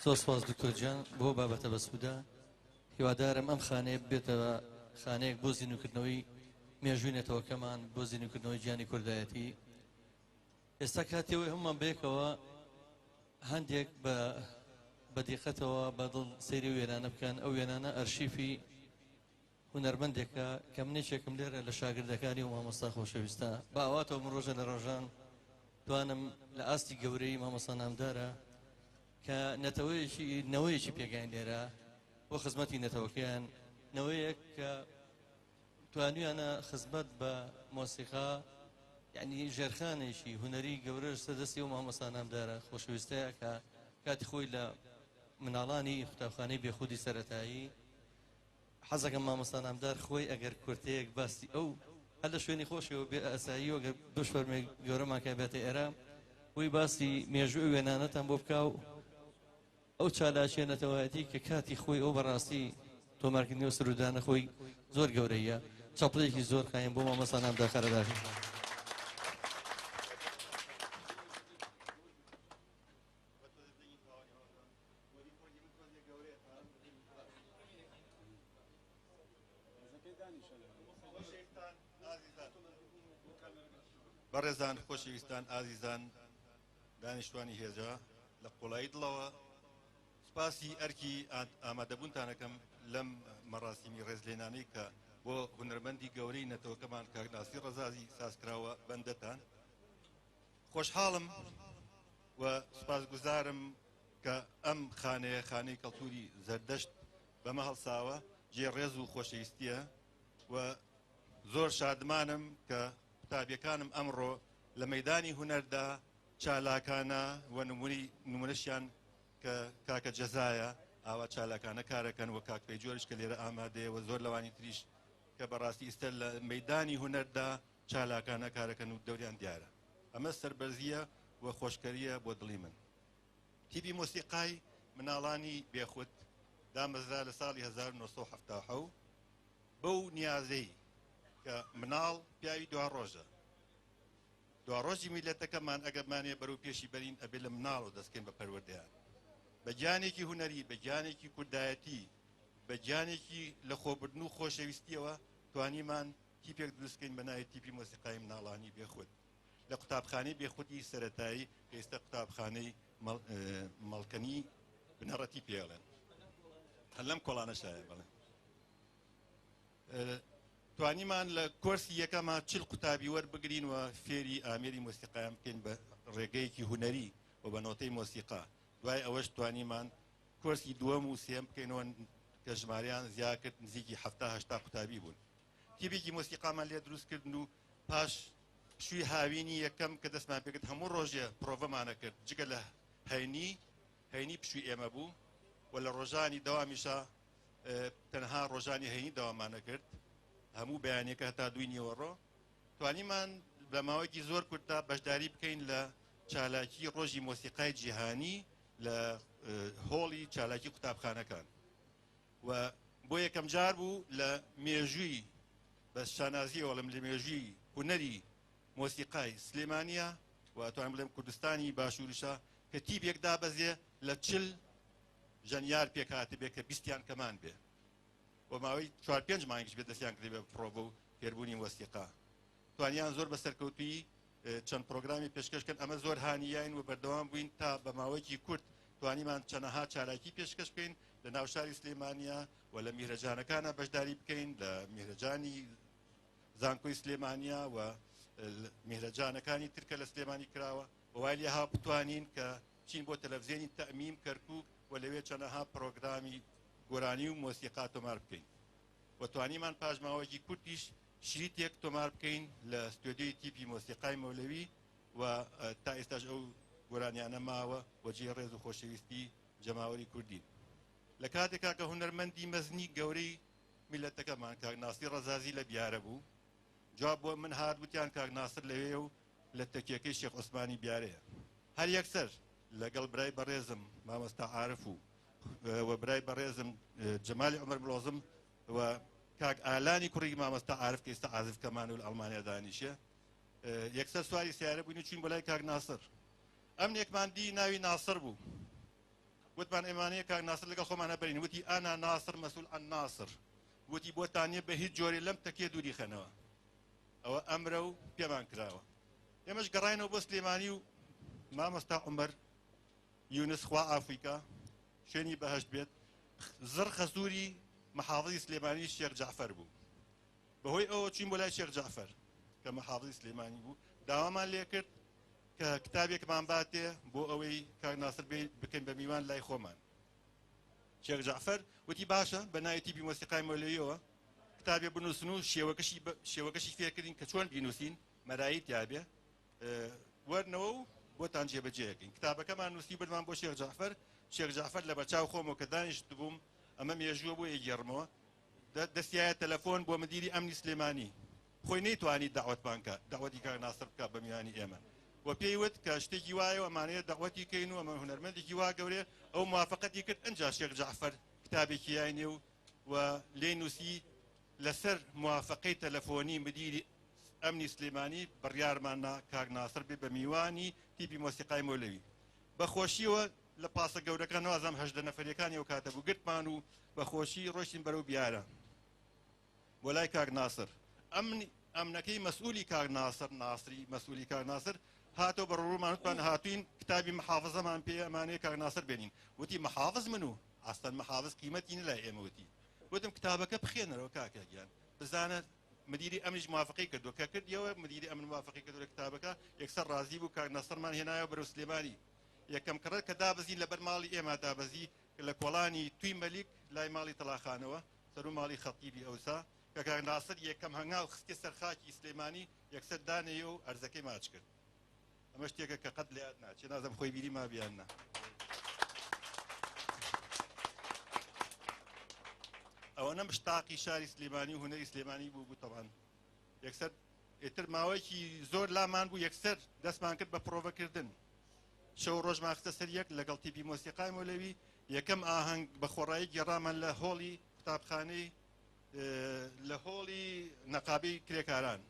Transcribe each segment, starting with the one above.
زۆر سپاس دکتۆر جان بۆ بابەتە بەسوودا هیوادارم ئەم خانەیە بێتەوە خانەیەک بۆ زیندوکردنەوەی مێژووی نەتەوەکەمان بۆ زیندوکردنەوەی گیانی کوردایەتی. ئێستا کاتێوەی هەمومان بەیەکەوە هەندێک بە دیقەتەوە بەدڵ سەیری وێنانە بکەن. ئەو وێنانە ئەرشیفی هونەرمەندێکە کە منێکێکم لێرە لە شاگردەکانی و مامۆستا خۆشەویستە بە ئەواتەوە من ڕۆژە لە ڕۆژان توانم لە ئاستی گەورەی مامۆستا نامدارە کە نەوەیەکی پێگەین لێرە بۆ خزمەتی نەتەوەکەیان، نەوەیەک کە توانیانە خزمەت بە مۆسیقا یعنی ژێرخانێکی هونەری گەورەش سەردەستی و مامۆستا نامدارە خۆشەویستەیە کە کاتی خۆی لە مناڵانی قوتابخانەی بێخودی سەرەتایی حەزەکەم مامۆستا نامدار خۆی ئەگەر کورتەیەک باسی ئەو هەر لە شوێنی خۆشەوە بێ ئەسایی و ئەگەر دوش فەرمێ گەورەمان کە بێتە ئێرە وی باسی مێژووی وێنانەتان بۆ بکاو ئەو چالاکیە نەتەوایەتی کە کاتی خۆی ئەو بەڕاستی تۆمارکردنی و سرودانە خۆی زۆر گەورەیە. چاپڵەیەکی زۆر قایم بۆ مامۆستا نامدار خەرەداکەن. بەڕێزان خۆشەویستان ئازیزان دانیشتوانی هێزە لە قوڵایی دڵەوە سپاسی ئەرکی ئامادەبوونتانەکەم لەم مەڕاستیمی ڕێزلێنانەی کە بۆ هونەرمەندی گەورەی نەتەوەکەمان کاک ناسیر ڕەزازی سازکراوە بەندەتان. خۆشحاڵم و سپاسگوزارم کە ئەم خانەیە خانەی کەڵتوری زەردەشت بەمە هەڵساوە جێڕێز و خۆشەویستیە و زۆر شادمانم کە قوتابیەکانم ئەمڕۆ لە مەیدانی هونەردا چالاکانە و نمونەشیان کە کاکە جەزایە ئاوا چالاکانە کارەکەن و کاک پەیجۆرش کە لێرە ئامادەیە و زۆر لەوانی تریش کە بەڕاستی ئێستا لە مەیدانی هونەردا چالاکانە کارەکەن و دەوریان دیارە. ئەمە سەربەرزیە و خۆشکەریە بۆ دڵی من. تیپی مۆسیقای مناڵانی بێخود دامەزرا لە ساڵی 1970 بەو نیازەی کە مناڵ پیاوی دوا ڕۆژە ڕۆژی میلەتەکەمان ئەگەرمانێ بەرەو پێشی بەرین ئەبێ لە مناڵ و دەستکەین بە پەروەردەیان بە گیانێکی هونەری، بە گیانێکی کوردایەتی، بە گیانێکی لە خۆبردن و خۆشەویستیەوە توانیمان تیپێک دروستکەین بە ناوی تیپی مۆسیقای مناڵانی بێخود لە قوتابخانەی بێخودی سەرەتایی کە ئێستا قوتابخانەی مەڵکەنی بنەڕەتی پێڵێن لەم کۆڵانە شایە. بەڵێ توانیمان لە کۆرسی یەکەمە 40 قوتابی وەربگرین و فێری ئامێری مۆسیقایان بکەین بە ڕێگەیەکی هونەری و بە نۆتەی مۆسیقا. دوای ئەوەش توانیمان کۆرسی دووەم و سێم بکەینەوە کە ژماریان زیاد کرد نزیکی 70-80 قوتابی بوون. تیپێکی مۆسیقامان لێ دروستکردن و پاش شووی هاوینی یەکەم کە دەستمان پێکرد هەموو ڕۆژێ پرۆڤەمانە کرد جگە لە هەینی پشووی ئێمە بوو و لە ڕۆژانی دەوامیشە تەنها ڕۆژانی هەینی داوامانە کرد هەموو بەیانێکە هەتا دوی نیوەڕۆ توانیمان بە ماوەیەکی زۆر کورتدا بەشداری بکەین لە چالاکی ڕۆژی مۆسیقای جیهانی لە هۆڵی چالاکی قوتابخانەکان و بۆ یەکەم جار بوو لە مێژووی بە شانازیەوە لە مێژووی هونەری مۆسیقای سلێمانیە و توانم بڵێم کوردستانی باشووریشە کە تیپێک دابەزێ لە 40 ژەنیار پێکهاتە بێ کە 20یان کەمان بێ و ماوەی 4-5 مانگیش بێ دەستیان کردی بە پرۆڤە و فێربوونی مۆسیقا. توانیان زۆر بە سەرکەوتوی چەند پرۆگرامی پێشکەشکەن ئەمە زۆر هانیین و بەردەوام بووین تا بە ماوەیەکی کورت توانیمان چەنەها چالاکی پێشکەش بکەین لە ناو شاری سلێمانیا و لە میهرەجانەکانە بەشداری بکەین لە میهرەجانی زانکۆی سلێمانیا و میهرەجانەکانی ترکە لە سلێمانی کراوە و وای لێها بتوانین کە چین بۆ تەلەڤیزیۆنی تەئمیم کەرکووک و لەوێ چەندەها پرۆگرامی گۆرانی و مۆسیقا تۆمار بکەین و توانیمان پاژماوەیەکی کورتیش شریتێک تۆمار بکەین لە ستۆدیۆی تیپی مۆسیقای مەولەوی و تا ئێستاش ئەو گۆرانیانە ماوە و جێڕێز و خۆشەویستی جەماوەری کوردین. لە کاتێکا کە هونەرمەندی مەزنی گەورەی میلەتەکەمان کاک ناسیر ڕەزازی لە بیارە بوو جواب بۆ من هات وتیان کاک ناسر لەوێ و لە تەکیەکەی شێخ عوسمانی بیارەیە. هەر یەکسەر لەگەڵ برای بەڕێزم مامۆستا عارف و برای بەڕێزم جەمالی عومەر ملۆزم و کاک ئالانی کوڕی مامۆستا عارف کە ئێستا عازفکەمان و لە ئەڵمانیا دانیشە یەکسەر سواری سیارە بووین و چوین بۆ لای کاک ناسر. ئەم نێکماندی ناوی ناسر بوو وتمان ئێمانەیە کاک ناسر لەگەڵ خۆمانە بەرین وتی ئانا ناسر مەسئول عن ناسر وتی بۆتانیە بە هیچ جۆرێ لەم تەکێ دووری خەنەوە ئەوە ئەمرە و پێمان کراوە ئێمەش گەڕاینەوە بۆ سلێمانی و مامۆستا عومەر یونس خوا ئافریکا شوێنی بەهەشت بێت زڕ خەسووری محافظی سلێمانی شێخ جعفەر بوو بەهۆی ئەوە چوین بۆ لای شێخ جعفەر کە محافظی سلێمانی بوو داوامان لێ کرد کە کتابێکمان باتێ بۆ ئەوەی کاک ناسر بکەین بە میوان لای خۆمان شێخ جعفەر وتی باشە بە ناوی تیپی مۆسیقای مۆلەویەوە کتابێ بنووسن و شێوەکەشی فێرکردین کە چۆن بینووسین مەرایی تیابێ وەرنەوە و بۆتان جێبەجێەکەین کتابەکەمان نووسی بردمان بۆ شێخ جعفەر شێخ جعفەر لە بەرچاو خۆمەوە کە دانیشت بووم ئەمە مێژووە بۆ یەگێڕمەوە دەستیایە تەلەفۆن بۆ مدیری ئەمنی سلێمانی خۆی نەیتوانی داوەتمان کە داوەتی کاک ناسر بکات بە میوانی ئێمە و پێی وت کە شتێکی وایەوە ئەمانەیە داوەتی کەین و ئەمە هونەرمەندێکی وا گەورێ ئەو موافقەتی کرد ئەنجا شێخ جعفەر کتابێکی یاینێ و لێ نووسی لەسەر موافقەی تەلەفۆنی مدیری ئەمنی سلێمانی بڕیارماننا کاک ناسر بێ بە میوانی تیپی مۆسیقای مۆلەوی بەخۆشیەوە لە پاسە گەورەکە نوازم هەژدە نەفەرەکانی ئەو کاتە بوو گرتمان و بەخۆشی ڕۆشتین بەرەو بیارە بۆ لای کاک ناسر ئەمنەکەی مەسئولی کاک ناسر ناسری مەسئولی کاک ناسر هاتەوە بە ڕوومانوتمان هاتوین کتابی محافظەمان پێ ئەمانەیە کاک ناسر بێنین وتی محافظ من و ئاستان محافظ قیمەتی نەلای ئێمە وتی وتم کتابەکە بخێنەرەوە کاکەگیان بزانە مدیری ئەمنیش موافقەی کردو کە کردیەوە مدیری ئەمن موافقەی کردو لە کتابەکە یەکسەر ڕازی بوو کاک ناسرمان هێنایەوە بەرەو سلێمانی یەکەم کڕەت کە دابەزی لەبەر ماڵی ئێمە دابەزی لە کۆڵانی توی مەلیک لای ماڵی تەڵاخانەوە سەر و ماڵی خەتیبی ئەوسا کە کاک ناسر یەکەم هەنگاو خستی سەر خاکی سلێمانی یەکسەر دانەیە و ئەرزەکەی ماچ کرد ئەمە شتێکە کە قەت لە یاد ناچێت نازەم خۆی بیری ما بیاننا ئەوە نە مشتاقی شاری سلێمانی و هونەری سلێمانی بوو تەمان یەکسەر ئێتر ماوەیەکی زۆر لامان بوو یەکسەر دەستمان کرد بە پرۆڤەکردن شەو ڕۆژمان خستە سەر یەک لەگەڵ تیپی مۆسیقای مۆلەوی یەکەم ئاهەنگ بە خۆڕایی گێڕامان لە هۆڵی قوتابخانەی لە هۆڵی نەقابەی کرێکاران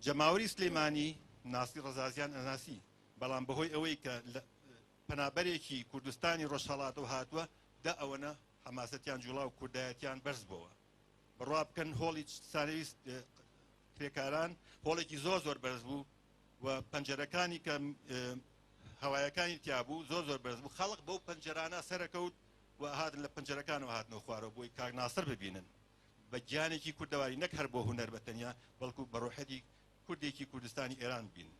جەماوەری سلێمانی ناسی ڕەزازیان ئەناسی بەڵام بەهۆی ئەوەی کە پەنابەرێکی کوردستانی ڕۆژهەڵاتەوە هاتووە دا ئەوەنە حەماسەتیان جوڵا و کوردایەتیان بەرز بووە بڕوا بکەن هۆڵی سانەوی کرێکاران هۆڵێکی زۆر بەرز بوو و پەنجەرەکانی کە هەوایەکانی تیابوو زۆر بەرز بوو خەڵق بەو پەنجەرانە سەرەکەوت و هاتن لە پەنجەرەکانەوە هاتنەوە خوارەوە بۆی کاک ناسر ببینن بە گیانێکی کوردەواری نەک هەر بۆ هونەر بەتەنیا بەڵکو بەڕۆحەتی کوردێکی کوردستانی ئێران بین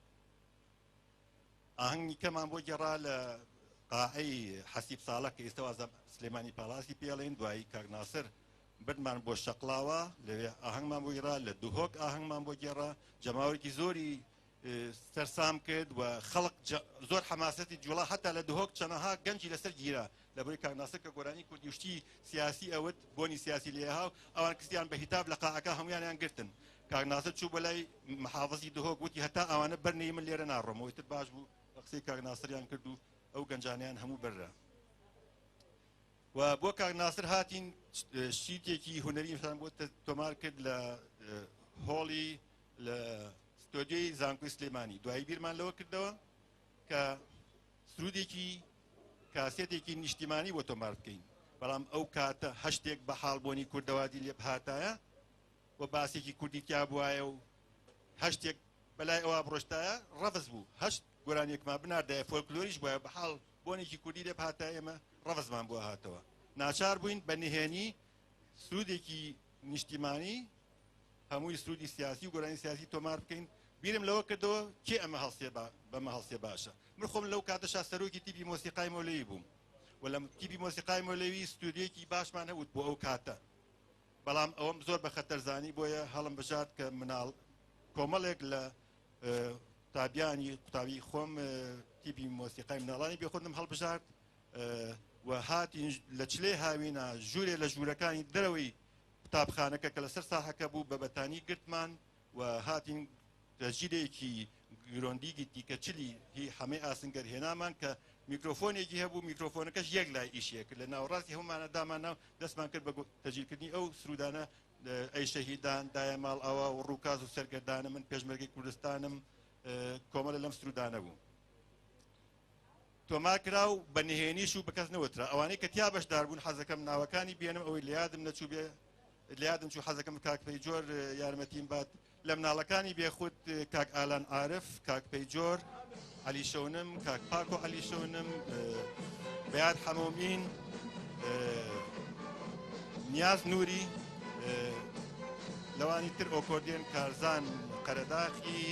ئاهەنگی کەمان بۆ گێڕا لە قاعەی حەسیب ساڵە کە ئێستا وازە سلێمانی پاڵاسی پێڵێن دوایی کاک ناسر بردمان بۆ شەقڵاوە لەوێ ئاهەنگمان بۆ گێڕا لە دووهۆک ئاهەنگمان بۆ گێڕا جەماوەرێکی زۆری سەرسام کرد و خەڵق زۆر حەماسەتی جوڵا هەتا لە دووهۆک چەنەها گەنجی لەسەر گیرا لەبەرەوەی کاک ناسر کە گۆرانی کوردی وشتی سیاسی ئەوت بۆنی سیاسی لێهاو ئەوان کردیان بە هیتاب لە قاعەکە هەمویانیان گرتن کاک ناسر چوو بە لای محافظی دووهۆک وتی هەتا ئەوانە بەرنەی من لێرە ناڕۆمەوەی تر باش بوو بە قسەی کاک ناسریان کرد و ئەو گەنجانیان هەموو بەررا و بۆ کاک ناسر هاتین شیتێکی هونەری ئینسان بۆ تۆمار کرد لە هۆڵی لە ستۆدیۆی زانکۆی سلێمانی دوایی بیرمان لەوە کردەوە کە سرودێکی کاسێتێکی نیشتیمانی بۆ تۆمار بکەین بەڵام ئەو کاتە هەشتێک بە حاڵبوونی کوردەوادی لێ بهاتایە و باسێکی کوردی تیا بوایە و هەشتێک بەلای ئەوە بڕۆشتایە ڕەفز بوو هەشت گۆرانێکمان بناردایە فۆلکلۆریش بووە بە حاڵ بۆنێکی کوردی لێ بهاتایە ئێمە ڕەفزمان بۆ هاتەوە ناچار بووین بە نهێنی سرودێکی نیشتیمانی هەمووی سرودی سیاسی و گۆرانی سیاسی تۆمار بکەین بیرم لەوە کردەوە کێ ئەمە بەمە هەڵسێ باشە من خۆم لەو کاتەشا سەرۆکی تیپی مۆسیقای مۆلەوی بووم و لە تیپی مۆسیقای مۆلەوی ستودیۆیەکی باشمان هەبوو بۆ ئەو کاتە بەڵام ئەوەم زۆر بە خەتەرزانی بۆیە هەڵم بژات کە مناڵ کۆمەڵێک لە قوتابیانی قوتابی خۆم تیپی مۆسیقای مناڵانی بێ خۆم هەڵبژات و هاتین لە چلێ هاوینە ژوورێ لە ژوورەکانی دەرەوەی قوتابخانەکە کە لەسەر ساحەکە بوو بە بەتانی گرتمان و هاتین تەجیرێکی گرۆندیگی دیکە چلی هی هەمەی ئاسنگەر هێنامان کە میکرۆفۆنێکی هەبوو میکرۆفۆنەکەش یەک لای ئیشەیە کرد لە ناوەڕاستی هەمومانە دامان ناو دەستمان کرد بە تەجیرکردنی ئەو سرودانە ئەی شەهیدان دایە ماڵ ئەوە و ڕووکاز و سەرگەردانە من پێشمەرگەی کوردستانم کۆمەڵە لەم سرودانە بوو تۆمار کرا و بە نهێنیش و بەکەس نەوترا ئەوانەی کە تیا بەشدار بوون حەزەکەم ناوەکانی بێنم ئەوەی لە یادم نەچوو بێ لە یادم چوو حەزەکەم کاک پەیجۆر یارمەتیم بات لە مناڵەکانی بێخود کاک ئالان عارف کاک پەیجۆر علی شەونم کاک پاکۆ علی شەونم بەیاد حەمۆمین نیاز نووری لەوانی تر ئۆکۆردێن کارزان قەرەداخی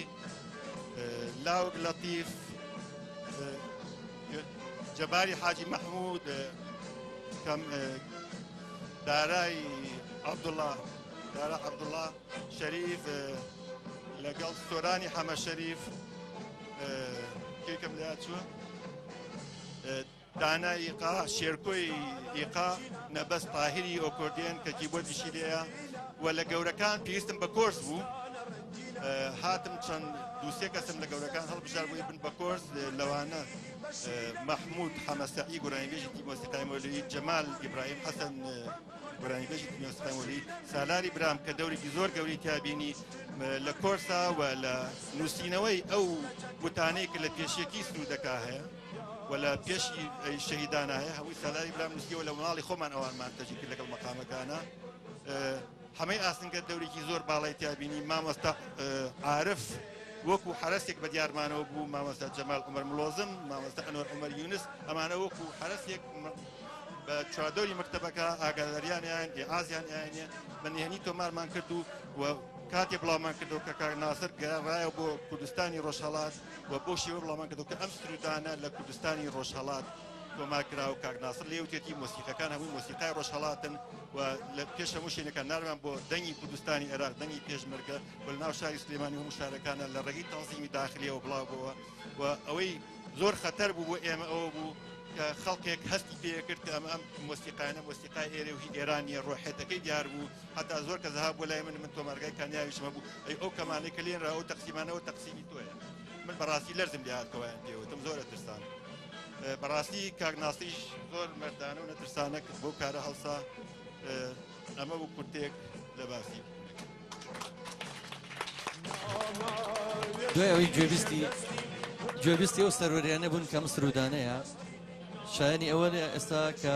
لاوک لەتیف جەباری حاجی مەحموود کەم دارای عەبدوڵڵا شەریف لەگەڵ سۆرانی حەمە شەریف کێکم لە چووە دانا ئیقا شێرکۆی ئیقا نەبەست تاهیری ئۆکۆردێن کە کیبۆردیشی لێیە و لە گەورەکان پێویستم بە کۆرس بوو هاتم چەند دووسێ کەسم لە گەورەکان هەڵبژار بووی بن بە کۆرس لەوانە محمود حەمەسەعی گۆرانیبێژی مۆسیقای مۆلوی جەمال ئیبراهیم حەسەن گۆرانیبێژی مۆسیقای مۆلوی سالاری برام کە دەورێکی زۆر گەوری تیابینی لە کۆرسا و لە نووسینەوەی ئەو گوتانەی کە لە پێشیەکی سنوودەکا هەیە و لە پێشی شەهیدانە هەیە هەمووی سالاری برام نووسیەوە لە ماڵی خۆمان ئەوانمان تەجی کرد لەگەڵ مەقامەکانە هەمەی ئاسنگە دەورێکی زۆر باڵای تیابینی مامۆستا عارف وەکو حرەسێک بە دیارمانەوە بوو مامۆستا جەمال عومەر ملۆزم مامۆستا ئەنوەر عومەر یونس ئەمانە وەکو حرەسێک بە چوادۆری مەکتەبەکە ئاگاداریانیان ئێعازیان یانە بە نهێنی تۆمارمان کرد و کاتێ بڵاومان کردەوە کە کاک ناسر گەڕایە بۆ کوردستانی ڕۆژهەڵات و بۆ شێوە بڵاومان کردەوە کە ئەم سرودانە لە کوردستانی ڕۆژهەڵات تۆمار کرا و کاک ناسر لێوتێتی مۆسیقەکان هەمووی مۆسیقای ڕۆژهەڵاتن و لە پێش هەموو شوێنەکان نارمان بۆ دەنگی کوردستانی عێراق دەنگی پێشمەرگە و لە ناو شاری سلێمانی هەموو شارەکانە لە ڕێگەی تەنزیمی داخلیەوە بڵاو بووە و ئەوەی زۆر خەتەر بوو بۆ ئێمە ئەوە بوو کە خەڵکێک هەستی پێ کرد کە ئەم مۆسیقایانە مۆسیقای ئێرە و هی ئێرانیە ڕۆحێتەکەی دیار بوو هەتا زۆر کە زەها بۆ لای من تۆمارگای کانیاویشمە بوو ئەی ئەو کەمانەی کە لێنرا ئەو تەقسیمانەوە تەقسیمی تۆیە من بەڕاستی لەرزم لێ هاتکەوەیان پێوتم زۆرە ترسان بەڕاستی کاک ناسیش زۆر مەردانە و نەترسانە کرد بۆ کارە هەڵسا ئەمە بوو کورتێک لە باسی دوای ئەوەی گوێبیستی ئەو سەرۆریانە بوون کەم سرودانەیە شایانی ئەوە ئێستا کە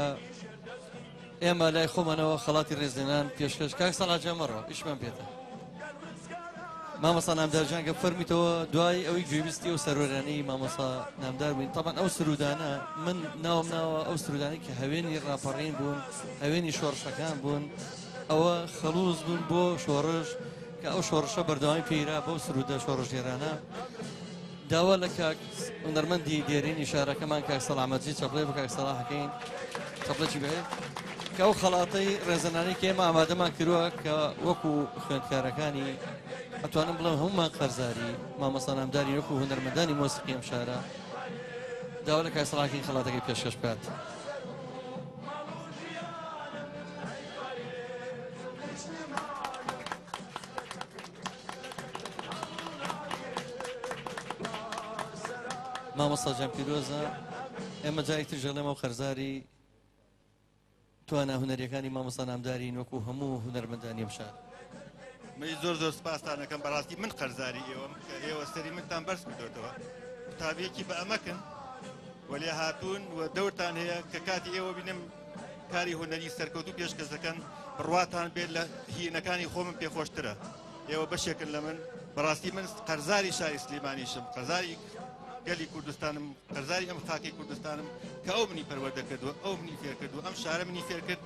ئێمە لای خۆمانەوە خەڵاتی ڕێزێنان پێشکەش کاک سەڵاجە مەڕۆ ئیشمان پێێتە مامۆستا نامدارجان کە فەرمیتەوە دوای ئەوەی گوێبیستی ئەو سەرۆریانەی مامۆستا نامدار بووین تەمان ئەو سرودانە من ناوم ناوە ئەو سرودانی کە هەوێنی ڕاپەڕین بوون هەوێنی شۆڕشەکان بوون ئەوە خەڵوز بوون بۆ شۆڕش کە ئەو شۆڕشە بەردەوامی پێیرا بەو سرودە شۆڕژێرانە داوا لە کاک هونەرمەندی دێرینی شارەکەمان کاک سەڵامەتجی چەپڵێ بە کاک سەڵاحەکەین چەپڵێکی بێت کە ئەو خەڵاتەی ڕێزەنانی کە ئێمە ئامادەمان کردووە کە وەکو خوێندکارەکانی ئەتوانم بڵێم هەمومان قەرزاری مامۆستا نامداری وەکو هونەرمەندانی مۆسیقی ئەم شارە داوا لە کاک سەڵاحەکەی خەڵاتەکەی پێشکەش بکات مامۆستا جان پیرۆزە ئێمە جایتر ژەڵێمە و خەرزاری توانە هونەریەکانی مامۆستا نامدارین وەکو هەموو هونەرمەندانی ئەم شار من زۆر سپاسانەکەم بەڕاستی من قەرزاری ئێوەم کە ئێوە سەری منتان بەرز کردوێتەوە قوتابیەکی بە ئەمەکن وەلێ هاتوون و دەورتان هەیە کە کاتی ئێوە بینم کاری هونەری سەرکەوتوو پێشکەسەکەن بڕواتان بێت لە هینەکانی خۆمم پێخۆشترە ئێوە بەشێکن لە من بەڕاستی من قەرزاری شاری سلێمانیشم قەرزاری گەلی کوردستانم قەرزاری ئەم خاکی کوردستانم کە ئەو منی پەروەردە کردووە ئەو منی فێر کردو ئەم شارە منی فێر کرد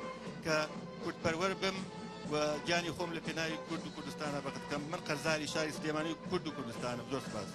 کە کوردپەروەر بم و گیانی خۆم لە پێناوی کورد و کوردستانە بەقت بکەم من قەرزاری شاری سلێمانی و کورد و کوردستانم زۆر سپاس